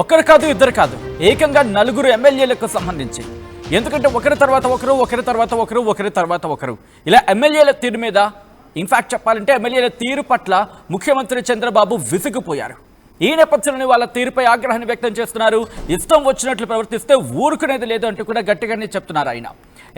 ఒకరు కాదు ఇద్దరు కాదు ఏకంగా నలుగురు ఎమ్మెల్యేలకు సంబంధించి. ఎందుకంటే ఒకరి తర్వాత ఒకరు ఇలా ఎమ్మెల్యేల తీరు మీద ఇన్ఫాక్ట్ చెప్పాలంటే ఎమ్మెల్యేల తీరు పట్ల ముఖ్యమంత్రి చంద్రబాబు విసిగిపోయారు. ఈ నేపథ్యంలోనే వాళ్ళ తీరుపై ఆగ్రహాన్ని వ్యక్తం చేస్తున్నారు. ఇష్టం వచ్చినట్లు ప్రవర్తిస్తే ఊరుకునేది లేదు అంటూ కూడా గట్టిగానే చెప్తున్నారు ఆయన.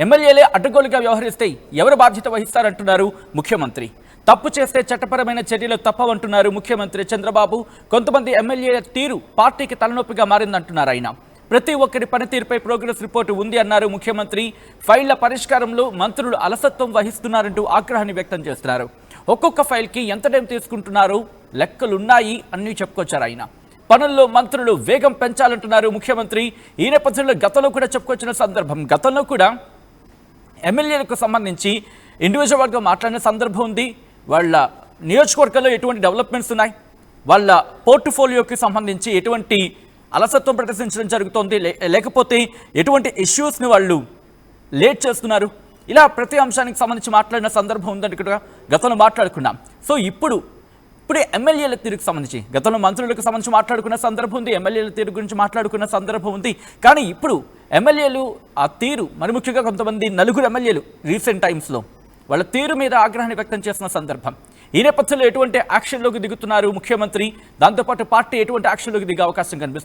ఎమ్మెల్యేలే అడ్డగోలుగా వ్యవహరిస్తే ఎవరు బాధ్యత వహిస్తారంటున్నారు ముఖ్యమంత్రి. తప్పు చేస్తే చట్టపరమైన చర్యలు తప్పవంటున్నారు ముఖ్యమంత్రి చంద్రబాబు. కొంతమంది ఎమ్మెల్యేల తీరు పార్టీకి తలనొప్పిగా మారిందంటున్నారు ఆయన. ప్రతి ఒక్కరి పనితీరుపై ప్రోగ్రెస్ రిపోర్టు ఉంది అన్నారు ముఖ్యమంత్రి. ఫైళ్ల పరిష్కారంలో మంత్రులు అలసత్వం వహిస్తున్నారంటూ ఆగ్రహాన్ని వ్యక్తం చేస్తున్నారు. ఒక్కొక్క ఫైల్కి ఎంత టైం తీసుకుంటున్నారు లెక్కలున్నాయి అని చెప్పుకొచ్చారు ఆయన. పనుల్లో మంత్రులు వేగం పెంచాలంటున్నారు ముఖ్యమంత్రి. ఈ నేపథ్యంలో గతంలో కూడా చెప్పుకొచ్చిన సందర్భం, గతంలో కూడా ఎమ్మెల్యేలకు సంబంధించి ఇండివిజువల్ వర్గం మాట్లాడిన సందర్భం ఉంది. వాళ్ళ నియోజకవర్గంలో ఎటువంటి డెవలప్మెంట్స్ ఉన్నాయి, వాళ్ళ పోర్ట్ఫోలియోకి సంబంధించి ఎటువంటి అలసత్వం ప్రదర్శించడం జరుగుతోంది, లేకపోతే ఎటువంటి ఇష్యూస్ని వాళ్ళు లేట్ చేస్తున్నారు, ఇలా ప్రతి అంశానికి సంబంధించి మాట్లాడిన సందర్భం ఉందని కూడా గతంలో మాట్లాడుకున్నాం. సో ఇప్పుడే ఎమ్మెల్యేల తీరుకు సంబంధించి గతంలో మంత్రులకు సంబంధించి మాట్లాడుకున్న సందర్భం ఉంది, ఎమ్మెల్యేల తీరు గురించి మాట్లాడుకున్న సందర్భం ఉంది. కానీ ఇప్పుడు ఎమ్మెల్యేలు ఆ తీరు, మరి ముఖ్యంగా కొంతమంది నలుగురు ఎమ్మెల్యేలు రీసెంట్ టైమ్స్లో వాళ్ళ తీరు మీద ఆగ్రహాన్ని వ్యక్తం చేసిన సందర్భం. ఈ నేపథ్యంలో ఎటువంటి యాక్షన్లోకి దిగుతున్నారు ముఖ్యమంత్రి, దాంతోపాటు పార్టీ ఎటువంటి యాక్షన్లోకి దిగే అవకాశం కనిపిస్తుంది?